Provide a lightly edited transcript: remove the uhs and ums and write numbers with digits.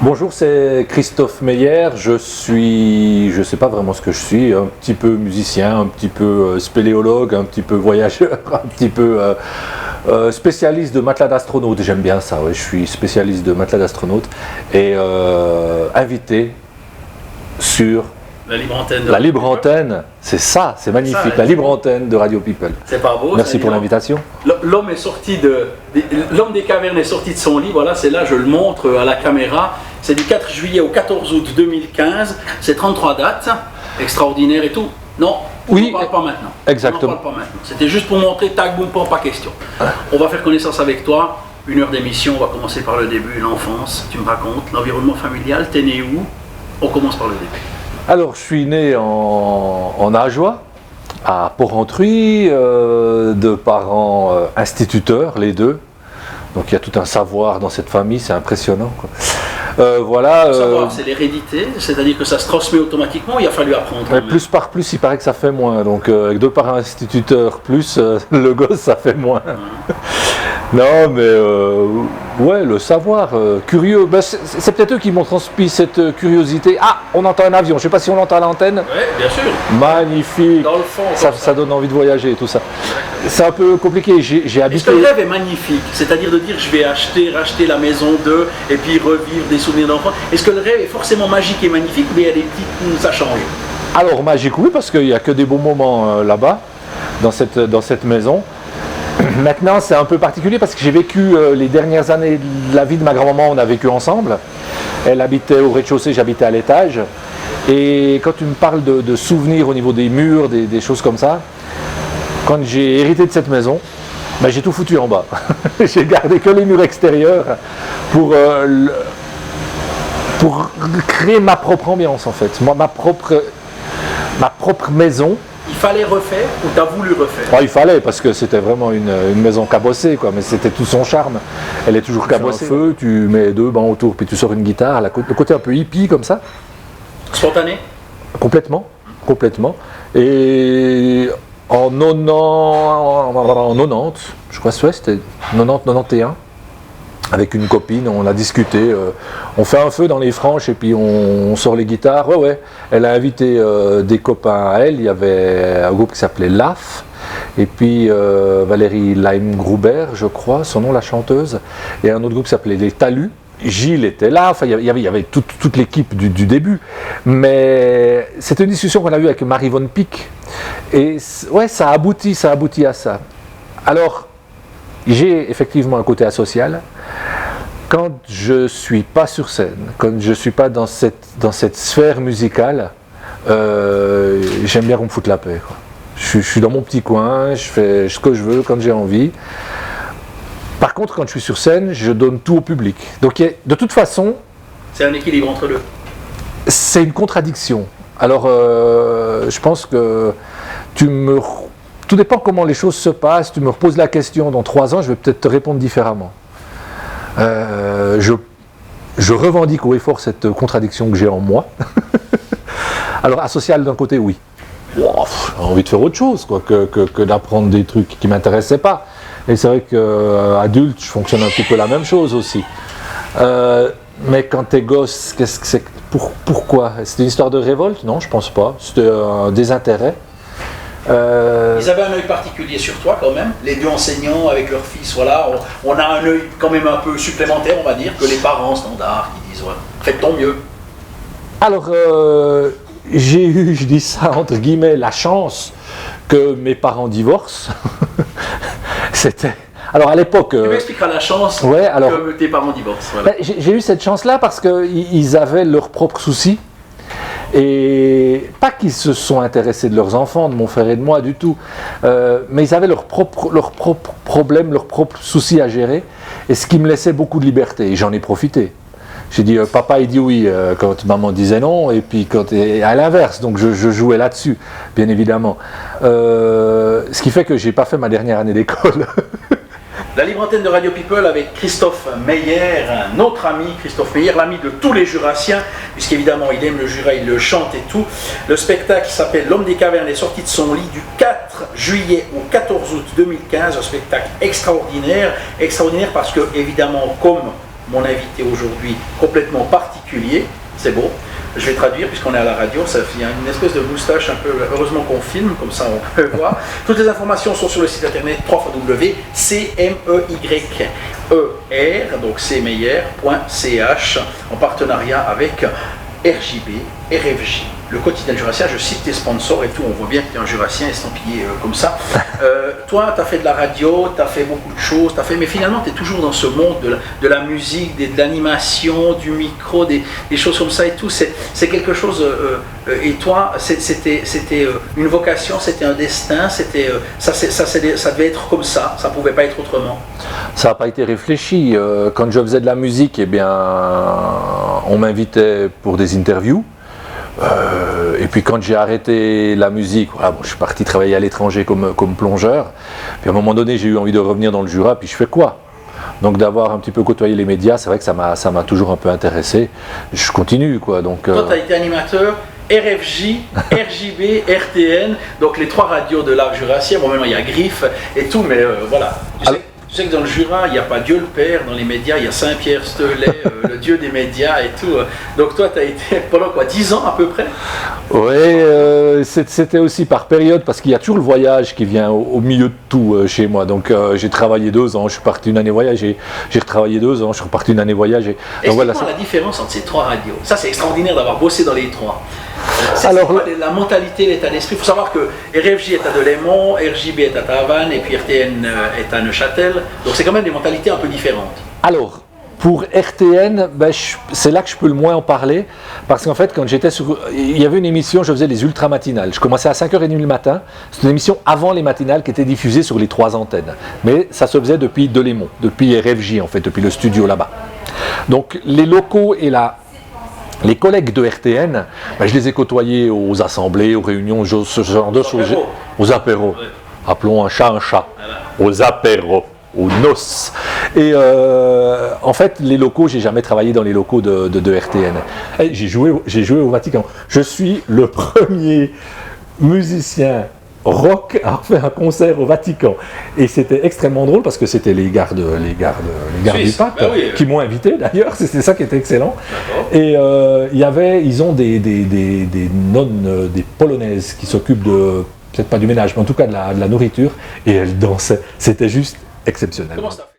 Bonjour, c'est Christophe Meyer. Je sais pas vraiment ce que je suis, un petit peu musicien, un petit peu spéléologue, un petit peu voyageur, un petit peu spécialiste de matelas d'astronaute. J'aime bien ça, ouais. Je suis spécialiste de matelas d'astronaute et invité sur la libre antenne. C'est ça, c'est magnifique, ça, la libre antenne de Radio People. C'est pas beau. Merci pour l'invitation. L'homme des cavernes est sorti de son lit, voilà, c'est là, je le montre à la caméra. C'est du 4 juillet au 14 août 2015, c'est 33 dates, extraordinaire et tout. Non, oui, on ne parle pas maintenant. Exactement. C'était juste pour montrer, tac, boum, pas question. On va faire connaissance avec toi, 1 heure d'émission, on va commencer par le début, l'enfance, tu me racontes, l'environnement familial, t'es né où? On commence par le début. Alors, je suis né en Ajoie, à Porrentruy, de parents instituteurs, les deux. Donc il y a tout un savoir dans cette famille, c'est impressionnant, quoi. Voilà. Le savoir, c'est l'hérédité, c'est-à-dire que ça se transmet automatiquement, il a fallu apprendre. Plus par plus, il paraît que ça fait moins. Donc avec 2 parents instituteurs plus, le gosse, ça fait moins. Non, mais ouais, le savoir, curieux. Ben, c'est peut-être eux qui m'ont transmis cette curiosité. Ah, on entend un avion. Je ne sais pas si on l'entend à l'antenne. Oui, bien sûr. Magnifique. Dans le fond. Ça donne envie de voyager et tout ça. C'est un peu compliqué. J'ai habité. Est-ce que le rêve est magnifique? C'est-à-dire de dire je vais racheter la maison d'eux et puis revivre des souvenirs d'enfants. Est-ce que le rêve est forcément magique et magnifique ou bien il y a des petites où ça change? Alors magique, oui, parce qu'il n'y a que des bons moments là-bas, dans cette maison. Maintenant, c'est un peu particulier parce que j'ai vécu les dernières années de la vie de ma grand-maman, on a vécu ensemble. Elle habitait au rez-de-chaussée, j'habitais à l'étage. Et quand tu me parles de souvenirs au niveau des murs, des choses comme ça, quand j'ai hérité de cette maison, ben, j'ai tout foutu en bas. J'ai gardé que les murs extérieurs pour créer ma propre ambiance en fait, ma propre maison. Il fallait refaire ou t'as voulu refaire? Oh, il fallait parce que c'était vraiment une maison cabossée, quoi, mais c'était tout son charme. Elle est toujours cabossée. Tu feu, tu mets 2 bancs autour, puis tu sors une guitare, le côté un peu hippie comme ça. Spontané? Complètement. Et en 90, je crois que c'était 90-91, avec une copine, on a discuté, on fait un feu dans les franches et puis on sort les guitares. Ouais. Elle a invité des copains à elle, il y avait un groupe qui s'appelait LAF, et puis Valérie Leim-Gruber, je crois, son nom, la chanteuse, et un autre groupe qui s'appelait Les Talus. Gilles était là, enfin, il y avait toute l'équipe du début, mais c'était une discussion qu'on a eue avec Marie Von Pick, et ouais, ça aboutit à ça. Alors, j'ai effectivement un côté asocial. Quand je suis pas sur scène, quand je suis pas dans cette sphère musicale, j'aime bien qu'on me foute la paix, quoi. Je suis dans mon petit coin, je fais ce que je veux quand j'ai envie. Par contre, quand je suis sur scène, je donne tout au public. Donc, de toute façon, c'est un équilibre entre deux. C'est une contradiction. Alors, je pense que tout dépend comment les choses se passent. Tu me reposes la question dans 3 ans, je vais peut-être te répondre différemment. Je revendique haut et fort cette contradiction que j'ai en moi. Alors, asocial d'un côté, oui. Wow, j'ai envie de faire autre chose, quoi, que d'apprendre des trucs qui ne m'intéressaient pas. Et c'est vrai qu'adulte, je fonctionne un petit peu la même chose aussi. Mais quand t'es gosse, qu'est-ce que c'est? Pourquoi? C'était une histoire de révolte? Non, je pense pas. C'était un désintérêt. Ils avaient un œil particulier sur toi quand même, les 2 enseignants avec leur fils, voilà, on a un œil quand même un peu supplémentaire, on va dire, que les parents standards qui disent ouais, faites ton mieux. Alors, j'ai eu, je dis ça entre guillemets, la chance que mes parents divorcent. C'était... Alors à l'époque... Tu m'expliqueras la chance que tes parents divorcent. Voilà. Ben, j'ai eu cette chance-là parce qu'ils avaient leurs propres soucis. Et pas qu'ils se sont intéressés de leurs enfants, de mon frère et de moi du tout, mais ils avaient leurs propres problèmes, leurs propres soucis à gérer, et ce qui me laissait beaucoup de liberté, et j'en ai profité. J'ai dit papa il dit oui quand maman disait non, et puis à l'inverse, donc je jouais là-dessus, bien évidemment. Ce qui fait que j'ai pas fait ma dernière année d'école. La libre antenne de Radio People avec Christophe Meyer, un autre ami, Christophe Meyer, l'ami de tous les Jurassiens, puisqu'évidemment il aime le Jura, il le chante et tout. Le spectacle s'appelle L'Homme des Cavernes est sorti de son lit du 4 juillet au 14 août 2015, un spectacle extraordinaire parce que évidemment comme mon invité aujourd'hui complètement particulier. C'est beau. Je vais traduire puisqu'on est à la radio, il y a une espèce de moustache un peu, heureusement qu'on filme, comme ça on peut voir. Toutes les informations sont sur le site internet www.cmeyer, donc cmeyer.ch, en partenariat avec RJB, RFJ, le quotidien jurassien. Je cite tes sponsors et tout, on voit bien que tu es un jurassien estampillé comme ça. Toi, tu as fait de la radio, tu as fait beaucoup de choses, mais finalement tu es toujours dans ce monde de la musique, de l'animation, du micro, des choses comme ça et tout. C'est quelque chose, et toi, c'était une vocation, c'était un destin, ça devait être comme ça ne pouvait pas être autrement. Ça n'a pas été réfléchi. Quand je faisais de la musique, eh bien, on m'invitait pour des interviews. Et puis quand j'ai arrêté la musique, voilà, bon, je suis parti travailler à l'étranger comme plongeur. Puis à un moment donné, j'ai eu envie de revenir dans le Jura, puis je fais quoi? Donc d'avoir un petit peu côtoyé les médias, c'est vrai que ça m'a toujours un peu intéressé. Je continue, quoi. Donc, toi, tu as été animateur RFJ, RJB, RTN, donc les 3 radios de l'art jurassien. Bon, maintenant il y a Griffe et tout, mais voilà. Je sais que dans le Jura, il n'y a pas Dieu le Père, dans les médias, il y a Saint-Pierre Stelet, le dieu des médias et tout. Donc toi, tu as été pendant quoi, 10 ans à peu près? Oui, c'était aussi par période, parce qu'il y a toujours le voyage qui vient au milieu de tout chez moi. Donc j'ai travaillé 2 ans, je suis parti une année voyager, j'ai retravaillé 2 ans, je suis reparti une année voyager. Explique-moi la différence entre ces 3 radios. Ça, c'est extraordinaire d'avoir bossé dans les 3. Alors, la mentalité, l'état d'esprit. Il faut savoir que RFJ est à Delémont, RJB est à Tavannes et puis RTN est à Neuchâtel. Donc c'est quand même des mentalités un peu différentes. Alors, pour RTN, c'est là que je peux le moins en parler, parce qu'en fait, quand j'étais il y avait une émission, je faisais les ultra-matinales. Je commençais à 5h30 le matin. C'est une émission avant les matinales qui était diffusée sur les 3 antennes. Mais ça se faisait depuis Delémont, depuis RFJ en fait, depuis le studio là-bas. Donc les locaux et les collègues de RTN, je les ai côtoyés aux assemblées, aux réunions, ce genre de choses. Aux apéros. Ouais. Appelons un chat, aux apéros, aux noces. Et en fait, les locaux, j'ai jamais travaillé dans les locaux de RTN. Et j'ai joué au Vatican. Je suis le premier musicien rock a fait un concert au Vatican et c'était extrêmement drôle parce que c'était les gardes du pape qui m'ont invité d'ailleurs, c'était ça qui était excellent. Et ils ont des nonnes, des polonaises qui s'occupent de, peut-être pas du ménage, mais en tout cas de la nourriture, et elles dansaient, c'était juste exceptionnel. Comment ça